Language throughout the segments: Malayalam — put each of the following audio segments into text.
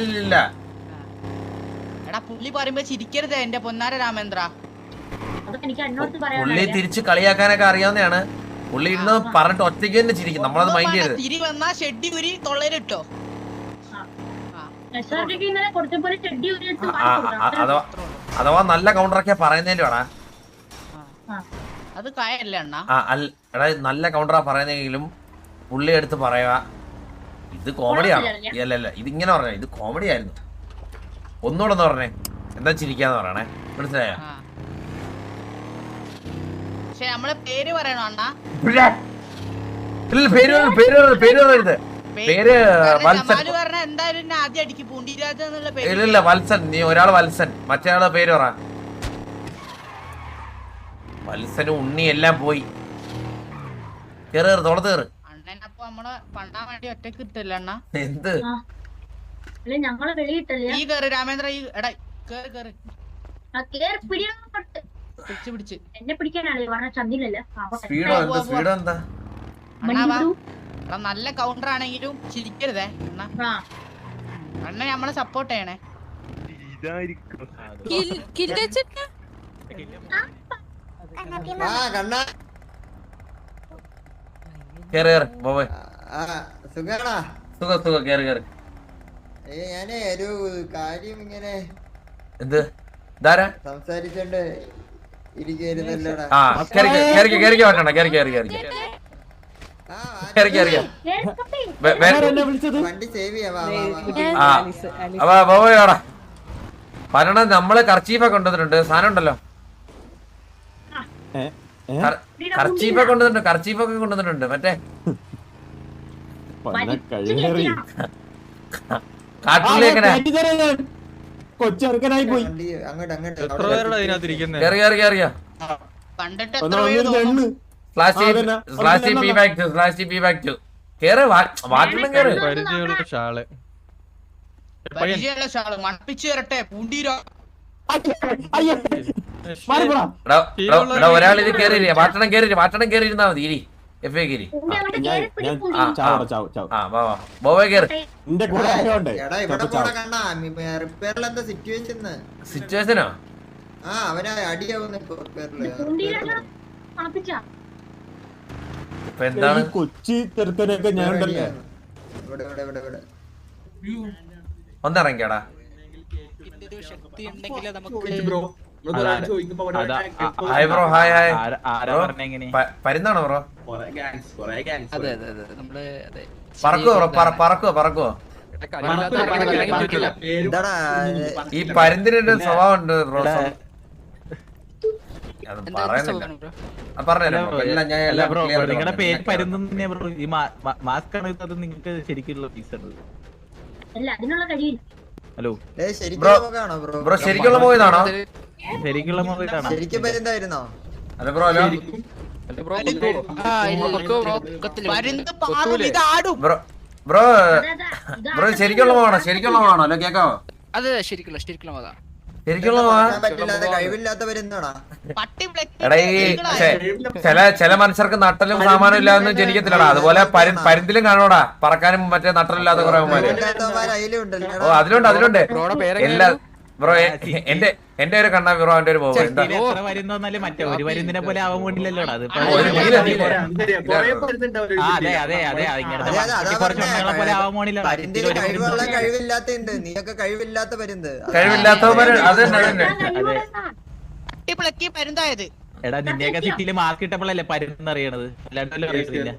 ഇല്ലില്ല. എടാ പുള്ളി പറയുമ്പോ ചിരിക്കരുത് എന്റെ പൊന്നാര രാമേന്ദ്ര. പുള്ളി തിരിച്ച് കളിയാക്കാനൊക്കെ അറിയാവുന്നതാണ്. പുള്ളി ഇരുന്ന് പറഞ്ഞിട്ട് ഒറ്റയ്ക്ക് തന്നെ ചിരിക്കും. നമ്മളത് മൈൻഡ് ചെയ്യരുത്. തിരി വന്നാ ഷെഡി ഉരി തൊള്ളയിലിട്ടോ. അഥവാ നല്ല കൗണ്ടറൊക്കെ പറയുന്നതിലും ആടാ. അത് കായല്ലേ അണ്ണാ? എടാ നല്ല കൗണ്ടറാ പറയുന്നെങ്കിലും പുള്ളി എടുത്ത് പറയാ ഇത് കോമഡിയാണ്. അല്ലല്ല ഇതിങ്ങനെ പറഞ്ഞ ഇത് കോമഡി ആയിരുന്നു. ഒന്നുകൂടെ ഒന്ന് പറഞ്ഞേ എന്താ ചിരിക്കാന്ന് പറയണേ, മനസ്സിലായോ? പക്ഷെ നമ്മളെ പേര് പറയണോ അണ്ണാ? പേര് പറയരുത്. പേര് വത്സൻ. ഇല്ല വത്സൻ. നീ ഒരാള് വത്സൻ, മറ്റേ ആള് പേര് പറ. വത്സനും ഉണ്ണി എല്ലാം പോയി. കേറ് തോളത്ത് കേറ്. എന്ത് രാമേന്ദ്ര സ്പീഡോ എന്താ? നല്ല കൗണ്ടർ ആണെങ്കിലും ചിരിക്കരുതേ അണ്ണ നമ്മളെ സപ്പോർട്ട് ചെയ്യണേ. ഞാനേ ഒരു കാര്യം ഇങ്ങനെ സംസാരിച്ചോണ്ട് ഇരിക്കുന്നല്ലോടാ. വണ്ടി സേവ് ചെയ്യാ. പറഞ്ഞ നമ്മള് കർച്ചീഫൊക്കെ കൊണ്ടുവന്നിട്ടുണ്ട്. സാധനം ഉണ്ടല്ലോ, കർച്ചീഫൊക്കെ കൊണ്ടുവന്നിട്ടുണ്ട്. മറ്റേ കാട്ടിലേക്കനെ കൊച്ചെറുക്കനായി പോയി. ഒരാൾ ഇത് കേറിയില്ല. വാട്ടണം കേറിയിരുന്നാ മതി. ഇരി എഫ് ഐ കേറി സിറ്റുവേഷനോ? ഇപ്പൊ എന്താണ് കൊച്ചി ചെറുക്കനൊക്കെ ഞാൻ ഒന്നിറങ്ങിയാടാ. Hi bro. Hi hi. പരുന്നാണോ ബ്രോ? പറക്കുവോ? ഈ പരുന്തിനൊരു സ്വഭാവം ഉണ്ട് ബ്രോ. നിങ്ങളുടെ പേര് പരുന്ന നിങ്ങൾക്ക് ശരിക്കുള്ള പീസ് ഉണ്ട്. ഹലോ ബ്രോ ശരിക്കുള്ള പോയതാണോ? ശരിക്കുള്ള മൊബൈലാണോ? അല്ല ബ്രോ ഹലോ ബ്രോ ശരിക്കുള്ള പോകണോ? അല്ല കേക്കാവോ? അതെ ശരിക്കുള്ള എടാ ഈ ചില മനുഷ്യർക്ക് നട്ടലും സാമാനം ഇല്ലാതൊന്നും ജനിക്കത്തില്ലടാ. അതുപോലെ പരുന്തിലും കാണോടാ പറക്കാനും മറ്റേ നട്ടലില്ലാത്ത കുറെ ഓ അതിലുണ്ട് എല്ലാ ബ്രോ. എന്റെ ഒരു കണ്ണാ ബ്രോ. അവന്റെ ഒരു മറ്റേ ഒരു വരുന്നതിനെ പോലെ ആവാൻ വേണ്ടില്ലല്ലോ. പരുന്തായത് എടാ നിന്നെയൊക്കെ സിറ്റിയില് മാർക്ക് ഇട്ടപ്പോഴല്ലേ പരുന്ന് അറിയണത്. അല്ലാണ്ടല്ലോ അറിയത്തില്ല.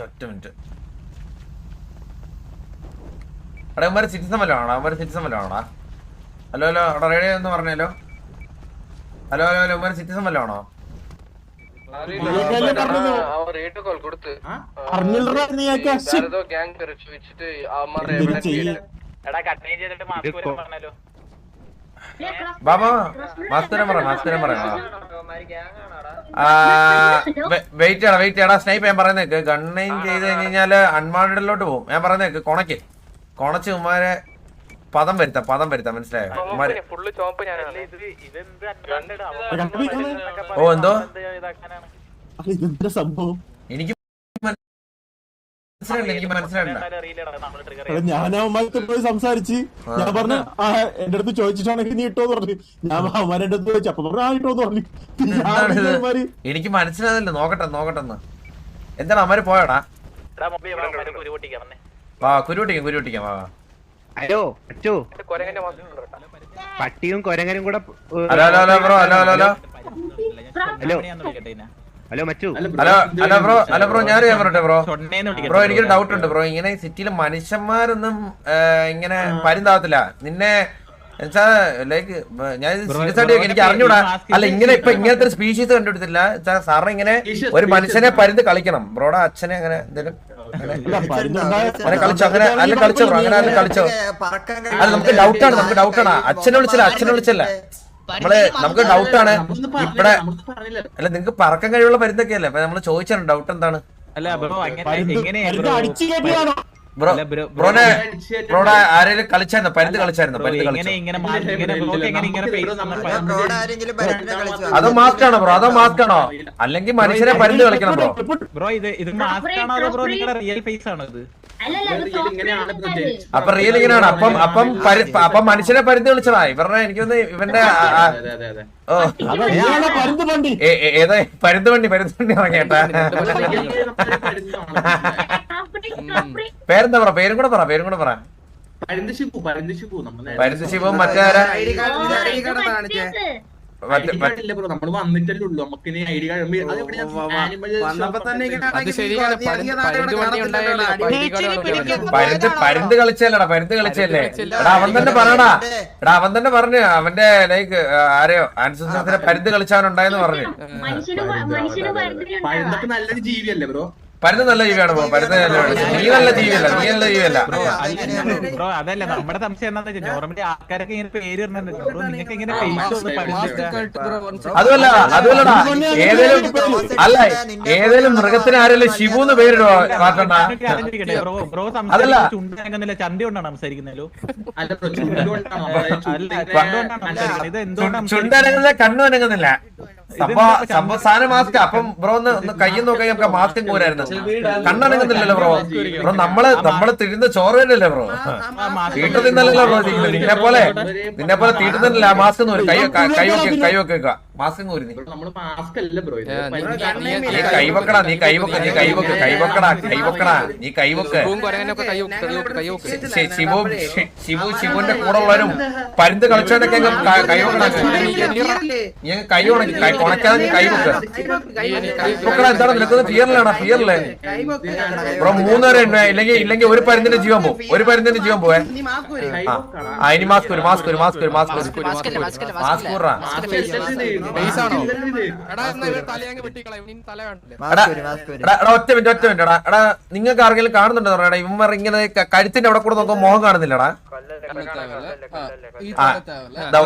ഒറ്റ മിനിറ്റ്. അവന്മാര് സിറ്റിസൺ വല്ലോ ആണോ? ഹലോ അവിടെ റേഡിയോ എന്ന് പറഞ്ഞല്ലോ. ഹലോ അവന്മാര് സിറ്റിസൺ വല്ലോ ആണോ? ബാബാ മാസ്തരം പറയാ. വെയിറ്റ് ചെയ്യടാ. സ്നൈപ്പ് ഞാൻ പറയുന്നേക്ക്. ഗണ്ണയും ചെയ്ത് കഴിഞ്ഞാല് അൺവാണ്ടഡിലോട്ട് പോകും. ഞാൻ പറയുന്നേക്ക് കൊണച്ച് ഉമ്മാരെ പദം വരുത്താം മനസ്സിലായോ? ഓ എന്തോ സംഭവം എനിക്ക് മനസ്സിലായില്ല, എനിക്ക് മനസ്സിലായില്ല. ഞാൻ അവന്മാരത്ത് പോയി സംസാരിച്ച് ഞാൻ പറഞ്ഞു എന്റെ അടുത്ത് ചോദിച്ചിട്ടാണെങ്കിൽ നീ ഇട്ടോന്ന് പറഞ്ഞു. ഞാൻ അവന്മാരെ അടുത്ത് ചോദിച്ചു, അപ്പൊ പറഞ്ഞു ഇട്ടോന്ന് പറഞ്ഞു. എനിക്ക് മനസ്സിലാകുന്നില്ല, നോക്കട്ടെ. എന്താണ് അവന്മാര് പോയടാ? വാ കുരുട്ടിക്കാം വാ. ഹലോ അച്ചു, പട്ടിയും കൊരങ്ങനും കൂടെ. Hello bro. ഹലോ മച്ചു. ഹലോ ബ്രോ, ഞാൻ പറയട്ടെ ബ്രോ. എനിക്കൊരു ഡൗട്ട് ഉണ്ട് ബ്രോ. ഇങ്ങനെ സിറ്റിയിലെ മനുഷ്യന്മാരൊന്നും ഇങ്ങനെ പരുന്താവത്തില്ല നിന്നെ എന്നുവെച്ചാ ലൈക്ക് ഞാൻ സീരിയസ് ആയിട്ട് എനിക്ക് അറിഞ്ഞൂടാ. അല്ല ഇങ്ങനെ ഇപ്പൊ ഇങ്ങനത്തെ ഒരു സ്പീഷീസ് കണ്ടുപിടിച്ചില്ല. സാറിന് ഇങ്ങനെ ഒരു മനുഷ്യനെ പരുന്ത് കളിക്കണം. ബ്രോയുടെ അച്ഛനെ അങ്ങനെ എന്തെങ്കിലും കളിച്ചോ? അങ്ങനെ കളിച്ചോ ബ്രോ? അങ്ങനെ കളിച്ചോ? അല്ല നമുക്ക് ഡൗട്ടാണ്. അച്ഛനെ വിളിച്ചല്ല നമുക്ക് ഡൗട്ടാണ് ഇവിടെ. അല്ല നിങ്ങക്ക് പറക്കാൻ കഴിവുള്ള പരുന്തൊക്കെ അല്ലേ? അപ്പൊ നമ്മള് ചോദിച്ചാണ് ഡൗട്ട് എന്താണ്? ബ്രോടെ ആരെങ്കിലും കളിച്ചായിരുന്നോ? പരുന്ത് കളിച്ചായിരുന്നോ? അതോ മാസ്കാണോ ബ്രോ? അല്ലെങ്കിൽ മനുഷ്യനെ പരുന്ത് കളിക്കണം ബ്രോ? അപ്പൊ റിയൽ ഇങ്ങനെയാണ്. അപ്പം മനുഷ്യനെ പരുന്ത് കളിച്ചതാ ഇവരുടെ. എനിക്കൊന്ന് ഇവന്റെ ഏതാ പരുന്ത് വണ്ടി ഇറങ്ങിയേട്ടാ. പേരെന്താ പറ? പേരും കൂടെ പറ. പരുന്ത് ശിവു മറ്റേ നമ്മള് വന്നിട്ടല്ലേ ഉള്ളൂ. നമുക്ക് പരുന്ത് കളിച്ചല്ലേ? അവൻ തന്നെ പറഞ്ഞടാ. അവൻ തന്നെ പറഞ്ഞു അവന്റെ ലൈക്ക് ആരെയോ ആൻസസിനെ പരുന്ത് കളിച്ചാനുണ്ടായെന്ന് പറഞ്ഞു. പരുന്തൊക്കെ നല്ലൊരു ജീവിയല്ലേ ബ്രോ? പരുന്ത് നല്ല ജീവിയാണ് ബ്രോ. പരുന്ത് നീ നല്ല ജീവിയല്ല. ബ്രോ അതല്ല നമ്മുടെ സംശയം എന്താ വെച്ചാൽ നോർമലി ആൾക്കാരൊക്കെ ഇങ്ങനെ പേര് നിങ്ങൾക്ക് ഇങ്ങനെ അതുമല്ലടാ ഏതേലും മൃഗത്തിന് ആരെങ്കിലും ഷിബു എന്ന് പേരിടുവോ? മാറ്റണ്ട. ബ്രോ സംസാരിക്കുന്നില്ല, ചന്തി കൊണ്ടാണ് സംസാരിക്കുന്നല്ലോ. ഇത് എന്തുകൊണ്ടാണ് ചുണ്ടനങ്ങുന്നില്ല, കണ്ണു അനങ്ങുന്നില്ല. സാധനം മാസ്ക്. അപ്പം ബ്രോ ഒന്ന് കയ്യിൽ നോക്കാൻ നമുക്ക് മാസ്കും കൂരായിരുന്നു. കണ്ണനങ്ങുന്നില്ലല്ലോ ബ്രോ. നമ്മള് തിരുന്ന ചോറ് തന്നെയല്ലേ ബ്രോ? തീട്ട തിന്നല്ലോ ബ്രോ. നിന്നെ പോലെ തീട്ട തിന്നില്ല. മാസ്ക് കൈ വെക്കുക. മാസ്കും കൂരി നീ കൈവെക്കടാ. നീ കൈവെക്ക്. ശിവുവിന്റെ കൂടെ ഉള്ളവരും പരുന്ത് കളിച്ചവരൊക്കെ കൈവെക്കടാ. നീ കൈ ഉണക്കാതെ നീ കൈവെക്ക. എന്താണ് നിനക്കൊന്ന് ഫിയറിലാണോ? ഫിയറില്ലേ ബ്രോ? 3 വരെ ഇല്ലെങ്കിൽ ഒരു പരുന്തിന്റെ ജീവൻ പോവും. പോവേ. ഇനി മാസ്ക് ഒറ്റ മിനിറ്റ് എടാ. നിങ്ങൾക്ക് ആർക്കെങ്കിലും കാണുന്നുണ്ടോ? ഇവന്മാർ ഇങ്ങനെ കഴുത്തിന്റെ അവിടെ കൂടെ നോക്കുമ്പോ മോഹം കാണുന്നില്ലടാ.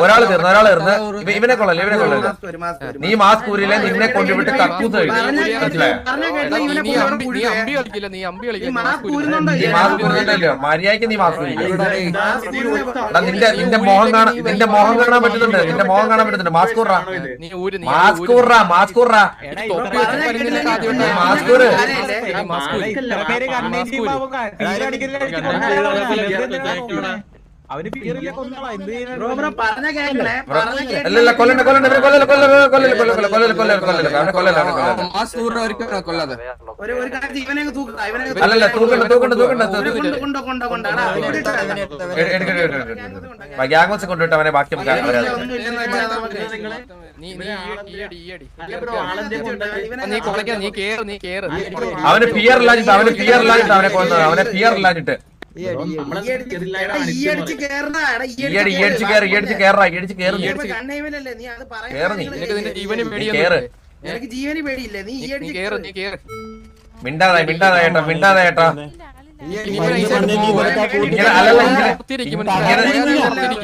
ഒരാള് തീർന്ന് ഇവനെ കൊള്ളല്ലേ? നീ മാസ്ക് ഊരില്ലേ? നിന്നെ കൊണ്ടുവിട്ട് കക്കൂസ് മര്യാദക്ക് നീ മാസ്ക് നിന്റെ മോഹം കാണാൻ പറ്റുന്നുണ്ട്. മാസ്ക് അവന് പേരില്ല കൊന്നോളാം. അല്ലല്ല കൊല്ലണ്ട. അല്ലല്ല ഗ്യാങ്സ് കൊണ്ടുവിട്ട് അവനെ ബാക്കി അവന് പിയറില്ലാഞ്ഞിട്ട് അവനെ കൊന്നത്. അവനെ പിയറില്ലാഞ്ഞിട്ട് മിണ്ടാതെ കേട്ടോ.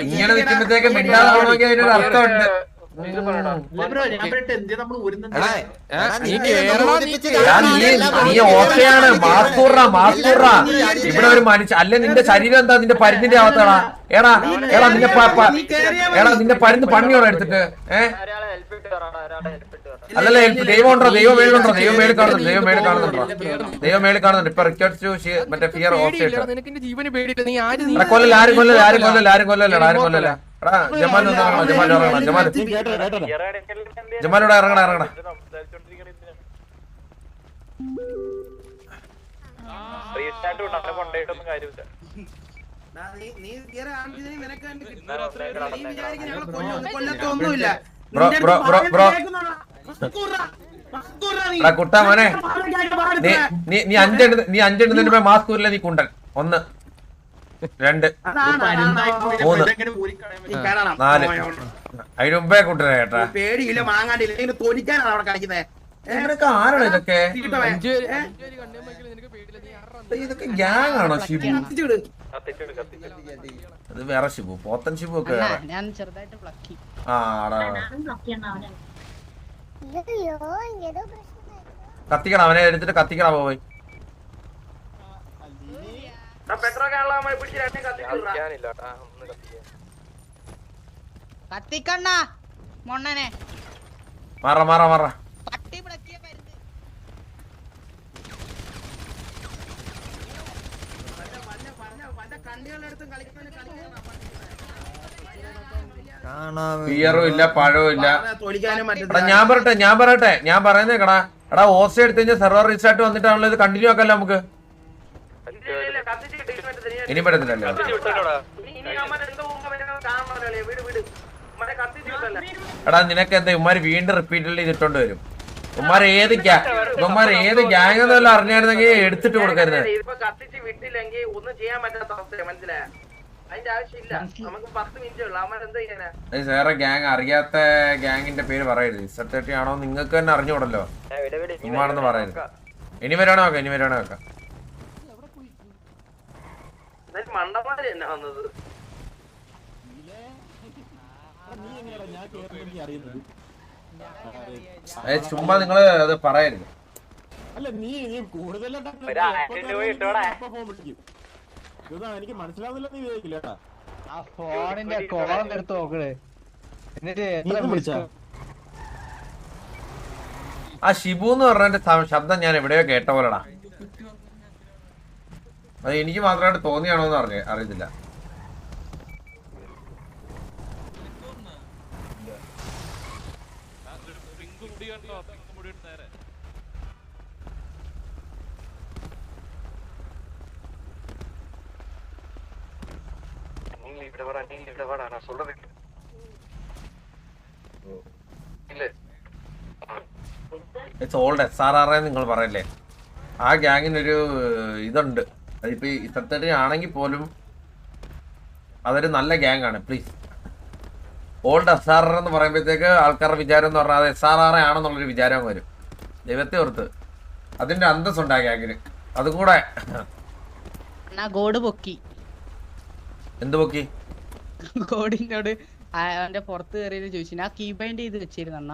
ഇങ്ങനെ നിൽക്കുമ്പോഴത്തേക്ക് മിണ്ടാതെ പോകണമെങ്കിൽ അതിനൊരു അർത്ഥമുണ്ട്. നീ ഓക്കെയാണ്. മാസ്കൂറ ഇവിടെ ഒരു മനുഷ്യ അല്ലെ? നിന്റെ ശരീരം എന്താ? നിന്റെ പരുന്തിന്റെ ആവത്താടാ. എടാ നിന്റെ പരുന്ത് പണിയോടെ എടുത്തിട്ട് അല്ലല്ല ദൈവം ഉണ്ടോ, ദൈവം മേലുണ്ടോ, ദൈവം മേളിൽ കാണുന്നുണ്ട്, ദൈവം മേളിൽ കാണുന്നുണ്ടോ, ദൈവം മേളിൽ കാണുന്നുണ്ട്. ഇപ്പൊ റിക്വസ്റ്റ് മറ്റേ ഫിയർ ഓഫ് ചെയ്തിട്ട് കൊല്ലല്ല, ആരും കൊല്ലല്ല, ആരും കൊല്ലല്ല, ആരും കൊല്ലല്ല, ആരും കൊല്ലല്ല. എടാ ജമാൽ ഒന്ന് ഇറങ്ങണം, ജമാൽ ഇറങ്ങണം, ജമാൽ ജമാലൂടെ ഇറങ്ങണം, ഇറങ്ങണം. ബ്രോ ബ്രോ ബ്രോ ബ്രോ എടാ കുട്ടാ മോനെ, നീ അഞ്ചെണ്ണത്തിന് മാസ്ക് ഊരില്ല, നീ കുണ്ടൻ. 1 2 3 4 അതിന് മുമ്പേ കുട്ടനെ കേട്ടാ. പേടിയില്ല മാങ്ങാണ്ടില്ല തോന്നിക്കാനാണ് അവിടെ കളിക്കുന്നത്. ആരാണ് ഇതൊക്കെ? ഇതൊക്കെ ഗ്യാങ് ആണോ ഷിബു? അത് വേറെ ഷിബു, പോത്തൻ ഷിബു ഒക്കെ വേറെ. ഞാൻ ചെറുതായിട്ട് പ്ലക്കി. ആടാ കത്തിക്കണം, അവനെ എടുത്തിട്ട് കത്തിക്കണം പോയി. കത്തിക്കണ്ണ മൊണ്ണനെ മാറ മാറ മാറ. പട്ടി പ്ലക്കിയ പരുന്ന്. പിയറും ഇല്ല, പഴവും ഇല്ല. എടാ ഞാൻ പറയുന്നേ കടാ. എടാ ഓസ് എടുത്തു കഴിഞ്ഞാൽ സെർവർ റീസ്റ്റാർട്ട് വന്നിട്ടാണല്ലോ ഇത് കണ്ടിന്യൂ ആക്കല്ലോ നമുക്ക്. ഇനി പറ്റത്തില്ലല്ലോ. എടാ നിനക്ക് എന്താ ഇവന്മാര് വീണ്ടും റിപ്പീറ്റഡ് ചെയ്തിട്ടോണ്ട് വരും. ഇവന്മാർ ഏത് ഗ്യാങ് എന്നെല്ലാം അറിഞ്ഞായിരുന്നെങ്കിൽ എടുത്തിട്ട് കൊടുക്കരുത്. വിട്ടില്ലെങ്കിൽ ഒന്നും ചെയ്യാൻ പറ്റാത്ത അവസ്ഥ മനസ്സിലായ. അതിന്റെ ആവശ്യമില്ല, നമുക്ക് 10 മിനിറ്റ് ഉള്ളു. അവന്മാർ എന്താ ചെയ്യാനാ? വേറെ ഗ്യാങ് അറിയാത്ത ഗ്യാങ്ങിന്റെ പേര് പറയരുത്. ഇസർത്തേട്ടി ആണോ നിങ്ങൾക്ക് തന്നെ അറിഞ്ഞുകൂടല്ലോ, ചുമ്മാണെന്ന് പറയരുത്. ഇനി വരാണോ വെക്കാം, ഇനി വരാണോ വെക്കാം. മണ്ടന്മാര് തന്നെ വന്നത്. ചുമ്മാ നിങ്ങള് അത് പറയരുത്. അല്ല നീ കൂടുതലായിട്ട് എനിക്ക് മനസ്സിലാവുന്നില്ല, നീ വിചാരിക്കില്ല കേട്ടാ. ആ ഫോണിന്റെ കോളം എടുത്ത് നോക്കണേ. എന്നിട്ട് ആ ഷിബു എന്ന് പറഞ്ഞതിന്റെ ശബ്ദം ഞാൻ എവിടെയോ കേട്ട പോലെടാ. അത് എനിക്ക് മാത്രമായിട്ട് തോന്നിയാണോ എന്ന് അറിയത്തില്ല. ഇറ്റ്സ് ഓൾഡ് SRR നിങ്ങൾ പറയല്ലേ. ആ ഗ്യാങ്ങിനൊരു ഇതുണ്ട്. അതിപ്പോ ഇത്രത്തെ ആണെങ്കിൽ പോലും അതൊരു നല്ല ഗ്യാങ് ആണ്. പ്ലീസ്, ഓൾഡ് SRR എന്ന് പറയുമ്പോഴത്തേക്ക് ആൾക്കാരുടെ വിചാരം എന്ന് പറഞ്ഞാൽ അത് SRR ആണെന്നുള്ളൊരു വിചാരം വരും. ദൈവത്തെ ഓർത്ത് അതിന്റെ അന്തസ്സുണ്ട് ആ ഗ്യാങ്ങിന്. അതും കൂടെ ഗോഡ് പൊക്കി. എന്ത് പൊക്കി? ഗോഡിനോട് അവന്റെ പുറത്ത് കയറിയത് ചോദിച്ചു. ഞാൻ കീബൈൻഡ് ചെയ്ത് വെച്ചിരുന്ന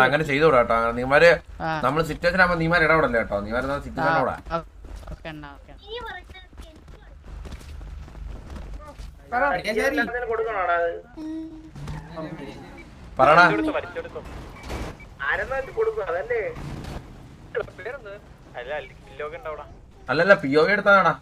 അങ്ങനെ ചെയ്തോടാ കേട്ടോ. നീമാര് നമ്മള് സിറ്റുവേഷൻ ആകുമ്പോ നീമാര് ഇടപെടല്ലേ കേട്ടോ. നീമാര് സിറ്റുവേഷനോടാ. പറടാ. അല്ലല്ല POV എടുത്താടാ.